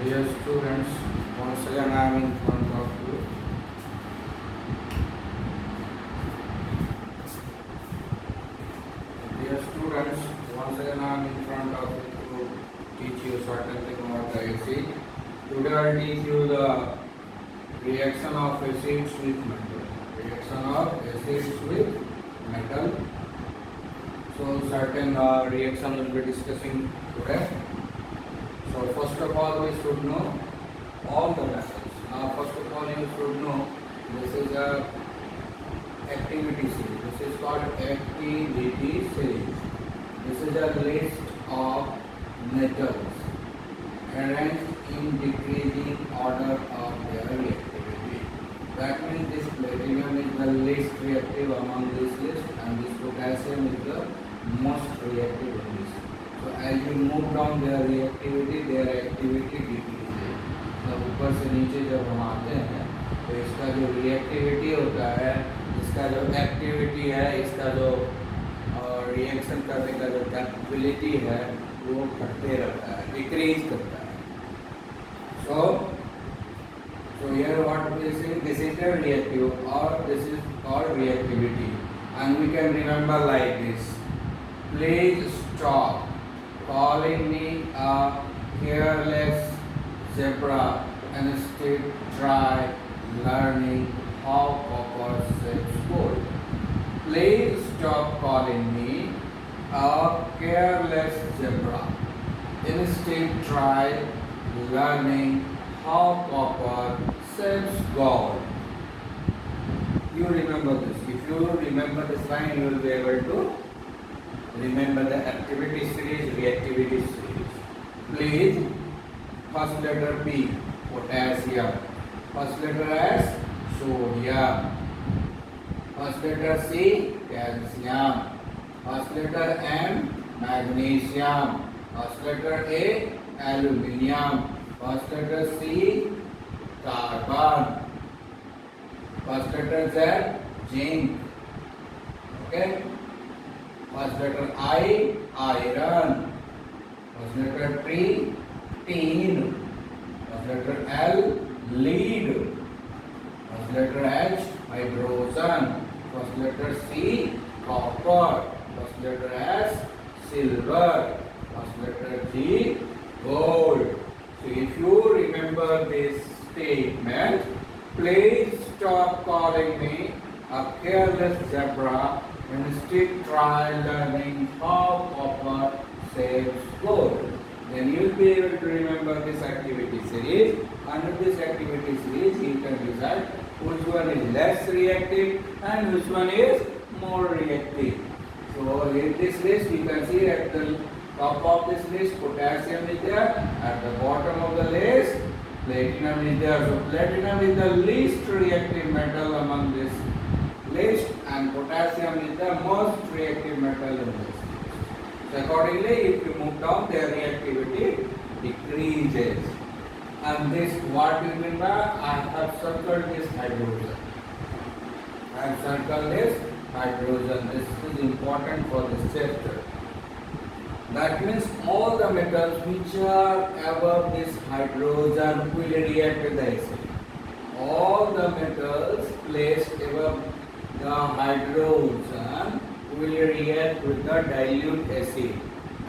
Dear students, once again I am in front of you. Dear students, once again I am in front of you to teach you certain thing about the acid. Today I will teach you the reaction of acids with metal. Reaction of acids with metal. So certain reaction will be discussing today. So first of all we should know all the methods. Now first of all you should know this is a activity series. This is called activity series. This is a list of metals arranged in decreasing order of their reactivity. That means this platinum is the least reactive among this list and this potassium is the most reactive in this. So as you move down their reactivity, their activity decreases. तो ऊपर से नीचे जब हम आते हैं तो इसका जो रिएक्टिविटी होता है, इसका जो एक्टिविटी है, इसका जो रिएक्शन करने का जो कैपेबिलिटी है वो घटते रहता है, डिक्रीज करता है. So here what we say, this is the reactive or this is called reactivity, and we can remember like this. Please stop calling me a careless zebra and instead try learning how copper saves gold. Please stop calling me a careless zebra. Instead try learning how copper saves gold. You remember this. If you remember this line, you will be able to remember the activity series, reactivity series. Please, first letter P, potassium. First letter S, sodium. First letter C, calcium. First letter M, magnesium. First letter A, aluminium. First letter C, carbon. First letter Z, zinc. Okay. First letter I, iron. First letter T, tin. First letter L, lead. First letter H, hydrogen. First letter C, copper. First letter S, silver. First letter G, gold. So if you remember this statement, please stop calling me a careless zebra. Instead try learning how copper saves gold. Then you will be able to remember this activity series. Under this activity series you can decide which one is less reactive and which one is more reactive. So in this list you can see at the top of this list potassium is there, at the bottom of the list platinum is there. So platinum is the least reactive metal among this list and potassium is the most reactive metal in this list. So accordingly, if you move down, their reactivity decreases. And this, what you remember, I have circled this hydrogen. I have circled this hydrogen. This is important for this chapter. That means all the metals which are above this hydrogen will react with the acid. All the metals placed above the hydrogen will react with the dilute acid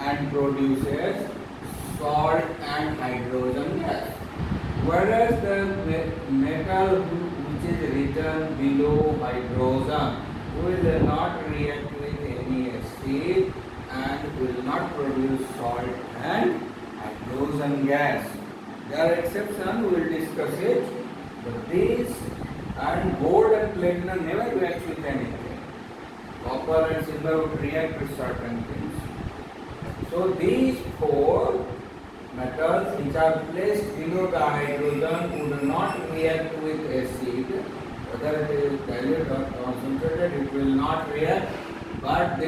and produces salt and hydrogen gas. Whereas the metal which is written below hydrogen will not react with any acid and will not produce salt and hydrogen gas. There are exceptions, we will discuss it, but these and gold and platinum never react with anything. Copper and silver would react with certain things. So these four metals which are placed below the hydrogen would not react with acid. Whether it is dilute or concentrated, it will not react. But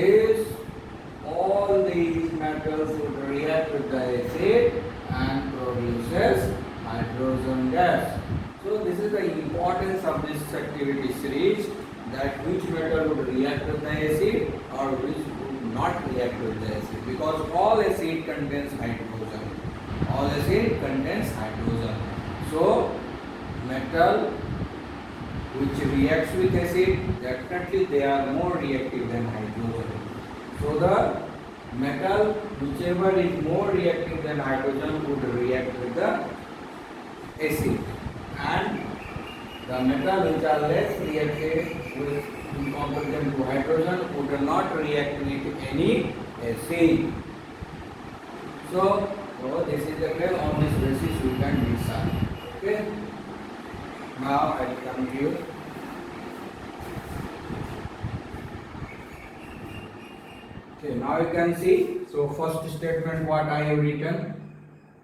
all these metals would react with the acid and produces hydrogen gas. So this is the importance of this activity series, that which metal would react with the acid or which would not react with the acid, because all acid contains hydrogen. All acid contains hydrogen. So metal which reacts with acid, definitely they are more reactive than hydrogen. So the metal whichever is more reactive than hydrogen would react with the acid, and the metal which are less reactive with in comparison to hydrogen would not react with any acid. So this is the case. On this basis we can decide. Okay. Now I will come to you. Okay, now you can see. So first statement what I have written,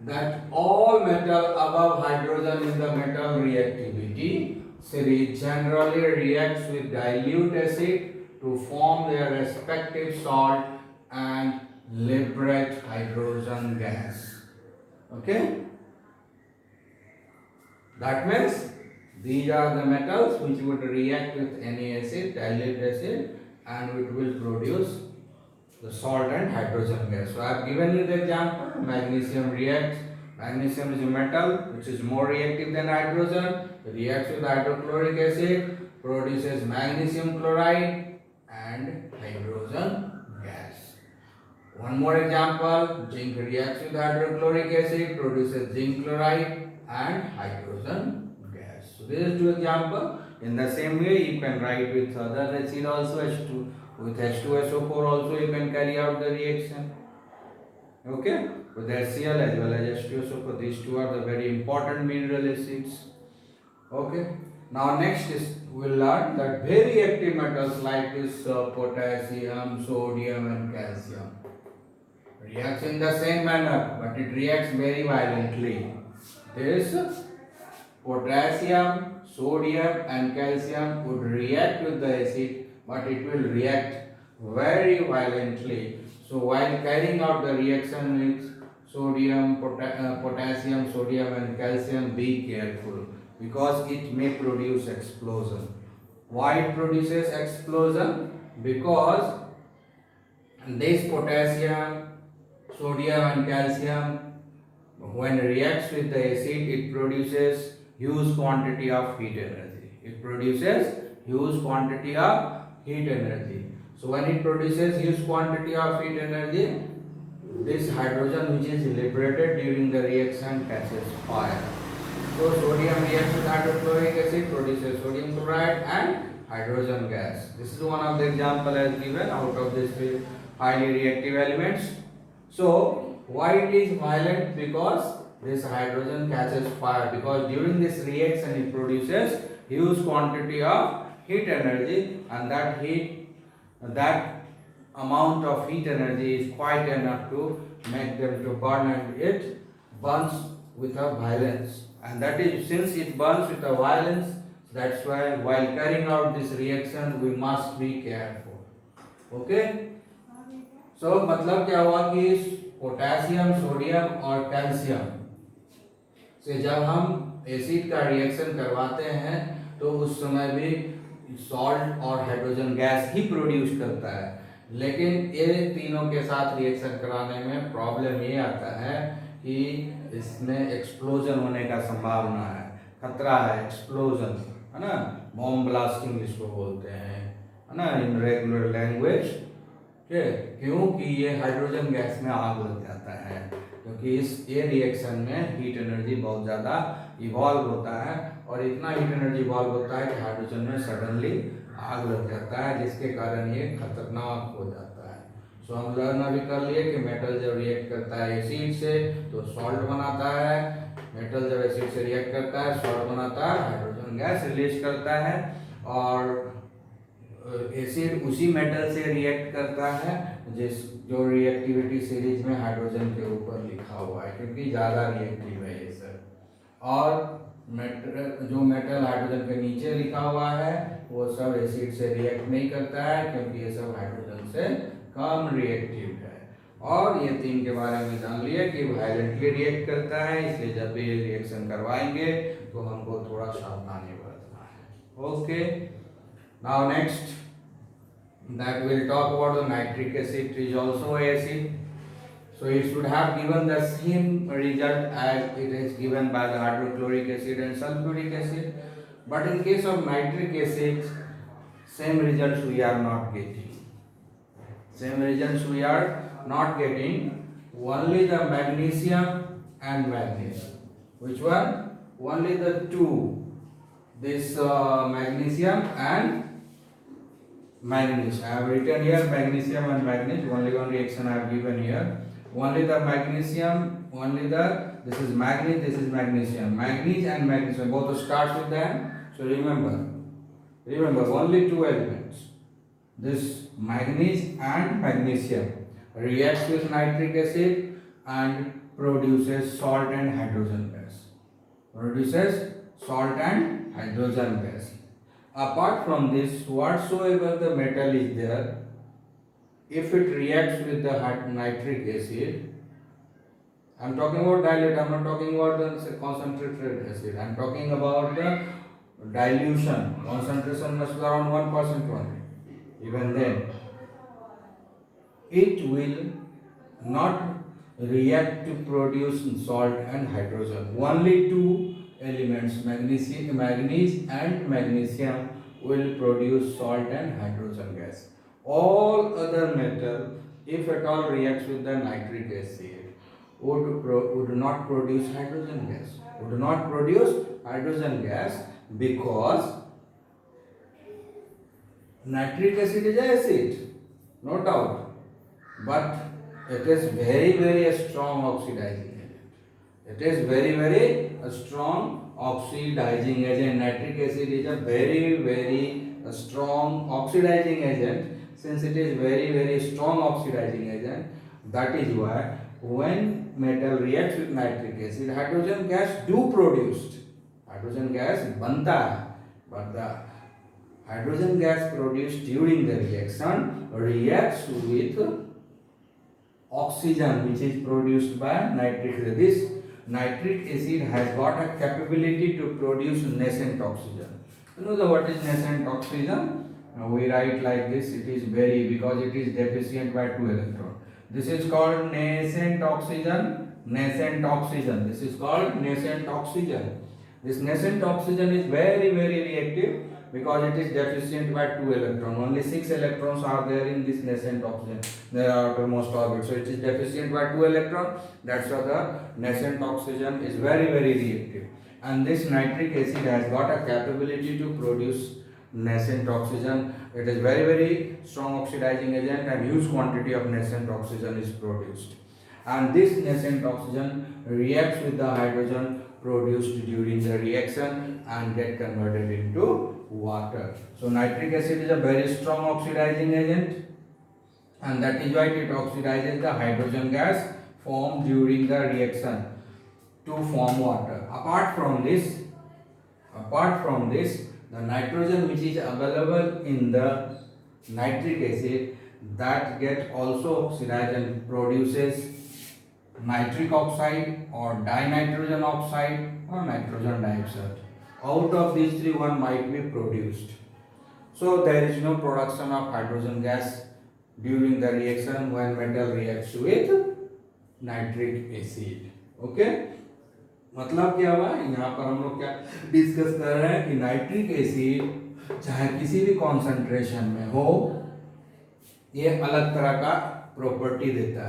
that all metal above hydrogen in the metal reactivity series generally reacts with dilute acid to form their respective salt and liberate hydrogen gas. Okay. That means these are the metals which would react with any acid, dilute acid, and it will produce the salt and hydrogen gas. So I have given you the example. Magnesium reacts. Magnesium is a metal which is more reactive than hydrogen. It reacts with hydrochloric acid, produces magnesium chloride and hydrogen gas. One more example. Zinc reacts with hydrochloric acid, produces zinc chloride and hydrogen gas. So this is two example. In the same way, you can write with other acid also, H2. With H2SO4 also you can carry out the reaction. Okay, with HCl as well as H2SO4, these two are the very important mineral acids. Okay, now next is we'll learn that very active metals like this potassium, sodium and calcium reacts in the same manner, but it reacts very violently. This potassium, sodium and calcium would react with the acid, but it will react very violently. So while carrying out the reaction with sodium, potassium, sodium and calcium, be careful because it may produce explosion. Why it produces explosion? Because this potassium, sodium and calcium, when reacts with the acid, it produces huge quantity of heat energy. It produces huge quantity of heat energy. So when it produces huge quantity of heat energy, this hydrogen which is liberated during the reaction catches fire. So sodium reacts with hydrochloric acid, produces sodium chloride and hydrogen gas. This is one of the example as given out of this highly reactive elements. So why it is violent? Because this hydrogen catches fire, because during this reaction it produces huge quantity of heat energy, and that amount of heat energy is quite enough to make them to burn, and it burns with a violence, and that is since it burns with a violence, that's why while carrying out this reaction we must be careful. Okay, so मतलब क्या हुआ कि potassium, sodium और calcium से जब हम acid का reaction करवाते हैं तो उस समय भी सॉल्ट और हाइड्रोजन गैस ही प्रोड्यूस करता है, लेकिन ये तीनों के साथ रिएक्शन कराने में प्रॉब्लम ये आता है कि इसमें एक्सप्लोजन होने का संभावना है, खतरा है एक्सप्लोजन, है ना, बॉम्ब ब्लास्टिंग जिसको बोलते हैं, है ना, इन रेगुलर लैंग्वेज। क्योंकि ये हाइड्रोजन गैस में आग लग जाता है, क्योंकि ये रिएक्शन में हीट एनर्जी बहुत ज़्यादा इवॉल्व होता है, और इतना हीट एनर्जी इवॉल्व होता है कि हाइड्रोजन में सडनली आग लग जाता है, जिसके कारण ये खतरनाक हो जाता है। सो हम लर्न अभी कर लिए कि मेटल जब रिएक्ट करता है एसिड से तो सॉल्ट बनाता है, मेटल जब एसिड से रिएक्ट करता है सॉल्ट बनाता है, हाइड्रोजन गैस रिलीज करता है, और एसिड उसी मेटल से रिएक्ट करता है जो रिएक्टिविटी सीरीज में हाइड्रोजन के ऊपर लिखा हुआ है, क्योंकि ज़्यादा रिएक्टिव है ये सर। और जो मेटल हाइड्रोजन के नीचे लिखा हुआ है वो सब एसिड से रिएक्ट नहीं करता है, क्योंकि ये सब हाइड्रोजन से कम रिएक्टिव है। और ये तीन के बारे में जान लिया कि वायलेंटली रिएक्ट करता है, इसलिए जब भी रिएक्शन करवाएंगे तो हमको थोड़ा सावधानी बरतना है। Okay, now next that we'll talk about the nitric acid is also acid. So it should have given the same result as it is given by the hydrochloric acid and sulfuric acid. But in case of nitric acid, same results we are not getting. Same results we are not getting. Only the magnesium and manganese. Which one? Only the two. This magnesium and manganese. I have written here magnesium and manganese. Only one reaction I have given here. Only the magnesium, this is manganese, this is magnesium. Manganese and magnesium both starts with them. So remember only two elements. This manganese and magnesium reacts with nitric acid and produces salt and hydrogen gas. Apart from this, whatsoever the metal is there, if it reacts with the nitric acid, I am talking about dilute, I am not talking about the concentrated acid, I am talking about the dilution. Concentration must be around 1% only. Even then, it will not react to produce salt and hydrogen. Only two elements, manganese and magnesium, will produce salt and hydrogen gas. All other metal, if at all reacts with the nitric acid, would not produce hydrogen gas. Because nitric acid is acid, no doubt, but it is very strong oxidizing agent. Nitric acid is a very strong oxidizing agent. Since it is very strong oxidizing agent, that is why when metal reacts with nitric acid, hydrogen gas do produced. Hydrogen gas बनता है, but the hydrogen gas produced during the reaction reacts with oxygen which is produced by nitric acid. This nitric acid has got a capability to produce nascent oxygen. You know what is nascent oxygen? We write like this, it is very, because it is deficient by 2 electrons. This is called nascent oxygen. This is called nascent oxygen. This nascent oxygen is very reactive because it is deficient by 2 electrons. Only 6 electrons are there in this nascent oxygen. There are outermost orbit. So it is deficient by 2 electrons. That's why the nascent oxygen is very reactive. And this nitric acid has got a capability to produce nascent oxygen. It is very strong oxidizing agent and huge quantity of nascent oxygen is produced. And this nascent oxygen reacts with the hydrogen produced during the reaction and get converted into water. So nitric acid is a very strong oxidizing agent, and that is why it oxidizes the hydrogen gas formed during the reaction to form water. Apart from this, the nitrogen which is available in the nitric acid, that get also oxidized and produces nitric oxide or dinitrogen oxide or nitrogen dioxide. Out of these three, one might be produced. So there is no production of hydrogen gas during the reaction when metal reacts with nitric acid. Okay? मतलब क्या हुआ, यहाँ पर हम लोग क्या discuss कर रहे हैं कि नाइट्रिक एसिड चाहे किसी भी कॉन्सेंट्रेशन में हो, ये अलग तरह का प्रॉपर्टी देता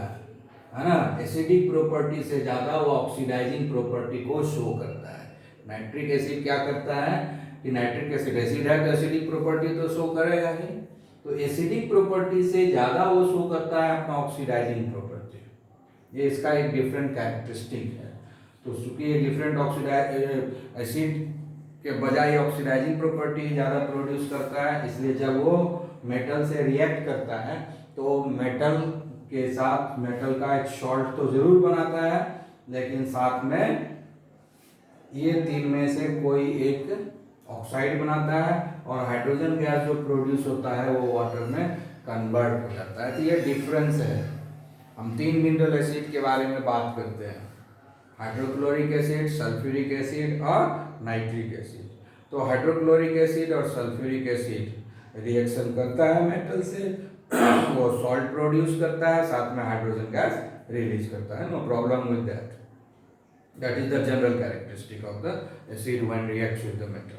है ना. एसिडिक प्रॉपर्टी से ज़्यादा वो ऑक्सीडाइजिंग प्रॉपर्टी को शो करता है. नाइट्रिक एसिड क्या करता है कि नाइट्रिक एसिड है तो एसिडिक प्रॉपर्टी तो शो करेगा ही, तो एसिडिक प्रॉपर्टी से ज़्यादा वो शो करता है अपना ऑक्सीडाइजिंग प्रॉपर्टी. ये इसका एक डिफरेंट कैरेक्टरिस्टिक है. तो चूंकि ये डिफरेंट एसिड के बजाय ऑक्सीडाइजिंग प्रॉपर्टी ज़्यादा प्रोड्यूस करता है, इसलिए जब वो मेटल से रिएक्ट करता है तो मेटल के साथ मेटल का एक सॉल्ट तो जरूर बनाता है, लेकिन साथ में ये तीन में से कोई एक ऑक्साइड बनाता है और हाइड्रोजन गैस जो प्रोड्यूस होता है वो वाटर में कन्वर्ट हो जाता है. तो ये डिफरेंस है. हम तीन मिनरल एसिड के बारे में बात करते हैं, हाइड्रोक्लोरिक एसिड, सल्फ्यूरिक एसिड और नाइट्रिक एसिड. तो हाइड्रोक्लोरिक एसिड और सल्फ्यूरिक एसिड रिएक्शन करता है मेटल से, वो सॉल्ट प्रोड्यूस करता है, साथ में हाइड्रोजन गैस रिलीज करता है, no problem with that. That is the general characteristic of the acid when reacts with the metal.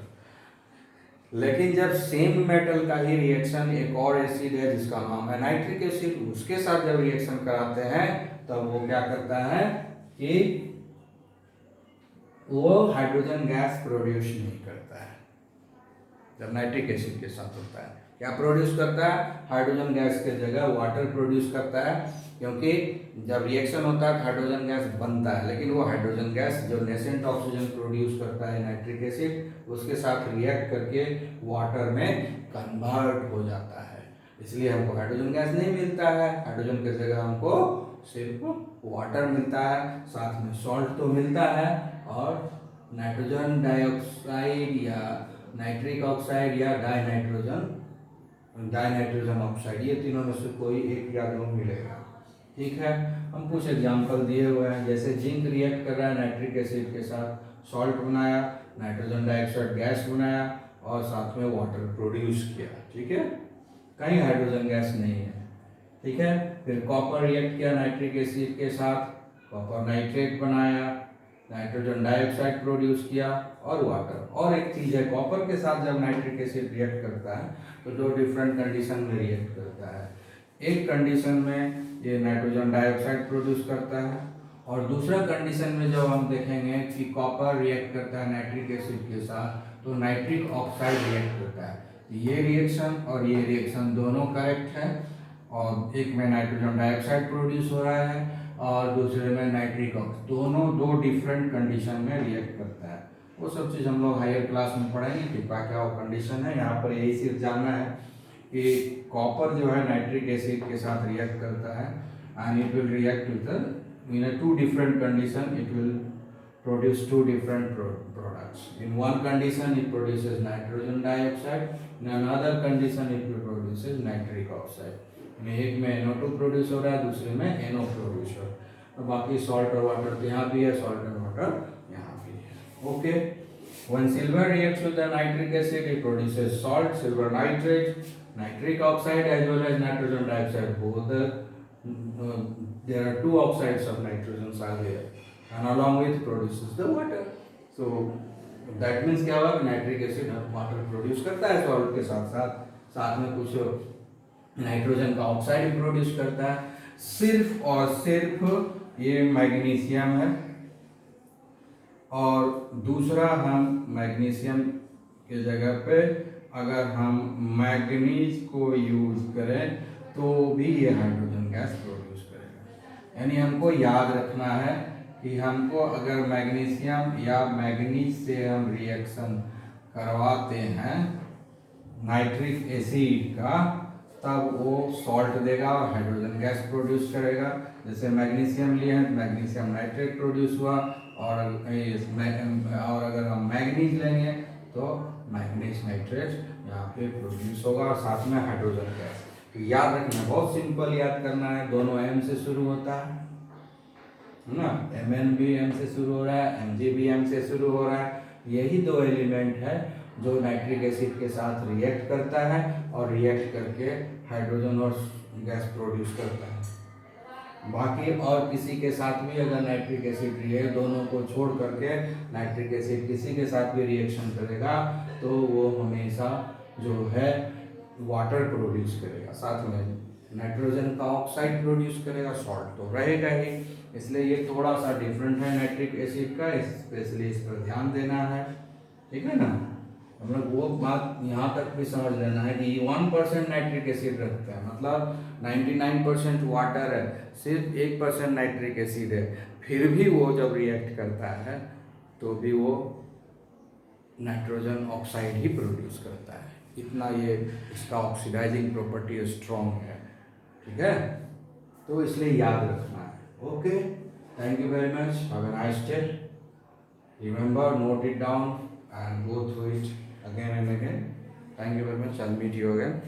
लेकिन जब सेम मेटल का ही रिएक्शन एक और एसिड है जिसका नाम है नाइट्रिक एसिड, उसके साथ जब रिएक्शन कराते हैं तब वो क्या करता है कि वो हाइड्रोजन गैस प्रोड्यूस नहीं करता है. जब नाइट्रिक एसिड के साथ होता है क्या प्रोड्यूस करता है, हाइड्रोजन गैस के जगह वाटर प्रोड्यूस करता है. क्योंकि जब रिएक्शन होता है हाइड्रोजन गैस बनता है, लेकिन वो हाइड्रोजन गैस जो नेसेंट ऑक्सीजन प्रोड्यूस करता है नाइट्रिक एसिड, उसके साथ रिएक्ट करके वाटर में कन्वर्ट हो जाता है. इसलिए हमको हाइड्रोजन गैस नहीं मिलता है, हाइड्रोजन की जगह हमको सिर्फ वाटर मिलता है, साथ में सॉल्ट तो मिलता है, और नाइट्रोजन डाइऑक्साइड या नाइट्रिक ऑक्साइड या डाइनाइट्रोजन ऑक्साइड, ये तीनों में से कोई एक या दो मिलेगा. ठीक है, हम कुछ एग्जांपल दिए हुए हैं. जैसे जिंक रिएक्ट कर रहा है नाइट्रिक एसिड के साथ, सॉल्ट बनाया, नाइट्रोजन डाइऑक्साइड गैस बनाया और साथ में वाटर प्रोड्यूस किया. ठीक है, कहीं हाइड्रोजन गैस नहीं है. ठीक है, फिर कॉपर रिएक्ट किया नाइट्रिक एसिड के साथ, कॉपर नाइट्रेट बनाया, नाइट्रोजन डाइऑक्साइड प्रोड्यूस किया और वाटर. और एक चीज है, कॉपर के साथ जब नाइट्रिक एसिड रिएक्ट करता है तो दो डिफरेंट कंडीशन में रिएक्ट करता है. एक कंडीशन में ये नाइट्रोजन डाइऑक्साइड प्रोड्यूस करता है, और दूसरा कंडीशन में जब हम देखेंगे कि कॉपर रिएक्ट करता है नाइट्रिक एसिड के साथ तो नाइट्रिक ऑक्साइड रिएक्ट करता है. ये रिएक्शन और ये रिएक्शन दोनों करेक्ट है, और एक में नाइट्रोजन डाइऑक्साइड प्रोड्यूस हो रहा है और दूसरे में नाइट्रिक ऑक्साइड. दोनों दो डिफरेंट कंडीशन में रिएक्ट करता है. वो सब चीज़ हम लोग हायर क्लास में पढ़ेंगे कि क्या वो कंडीशन है. यहाँ पर यही सिर्फ जानना है कि कॉपर जो है नाइट्रिक एसिड के साथ रिएक्ट करता है, and it will react with in two different condition. It will produce two different products. In one condition it produces nitrogen dioxide, in another condition it produces nitric oxide. एक में NO2 produce हो रहा है, दूसरे में NO produce हो रहा है. और बाकी सॉल्ट और वाटर तो यहाँ भी है, सॉल्ट और वाटर यहाँ भी है. Okay, when silver reacts with the nitric acid it produces salt, silver nitrate, nitric oxide as well as nitrogen dioxide. Both there are two oxides of nitrogen are there, and along with produces the water. So that means क्या हुआ, nitric acid water produce करता है salt के साथ साथ, साथ में कुछ नाइट्रोजन का ऑक्साइड प्रोड्यूस करता है. सिर्फ और सिर्फ ये मैग्नीशियम है, और दूसरा हम मैग्नीशियम के जगह पे अगर हम मैग्नीज को यूज करें तो भी ये हाइड्रोजन गैस प्रोड्यूस करेगा. यानी हमको याद रखना है कि हमको अगर मैग्नीशियम या मैग्नीज से हम रिएक्शन करवाते हैं नाइट्रिक एसिड का, तब वो सॉल्ट देगा और हाइड्रोजन गैस प्रोड्यूस करेगा. जैसे मैग्नीशियम लिए हैं, मैग्नीशियम नाइट्रेट प्रोड्यूस हुआ, और अगर हम मैग्नीज लेंगे तो मैग्नीज नाइट्रेट यहाँ पे प्रोड्यूस होगा और साथ में हाइड्रोजन गैस. तो याद रखना, बहुत सिंपल याद करना है. दोनों एम से शुरू होता है ना, Mn भी M से शुरू हो रहा है, Mg भी M से शुरू हो रहा है. यही दो एलिमेंट है जो नाइट्रिक एसिड के साथ रिएक्ट करता है और रिएक्ट करके हाइड्रोजन और गैस प्रोड्यूस करता है. बाकी और किसी के साथ भी अगर नाइट्रिक एसिड रिएक्ट, दोनों को छोड़ करके नाइट्रिक एसिड किसी के साथ भी रिएक्शन करेगा तो वो हमेशा जो है वाटर प्रोड्यूस करेगा, साथ में नाइट्रोजन का ऑक्साइड प्रोड्यूस करेगा, सॉल्ट तो रहेगा ही. इसलिए ये थोड़ा सा डिफरेंट है नाइट्रिक एसिड का, स्पेशली इस पर ध्यान देना है. ठीक है ना, हम लोग वो बात यहाँ तक भी समझ लेना है कि 1% नाइट्रिक एसिड रखता है, मतलब 99% वाटर है, सिर्फ 1% नाइट्रिक एसिड है. फिर भी वो जब रिएक्ट करता है तो भी वो नाइट्रोजन ऑक्साइड ही प्रोड्यूस करता है. इतना ये इसका ऑक्सीडाइजिंग प्रॉपर्टी स्ट्रॉन्ग है. ठीक है, तो इसलिए याद रखना है. Okay, thank you very much, have a nice day. Remember, note it down and go through it again and again. Thank you very much. I'll meet you again.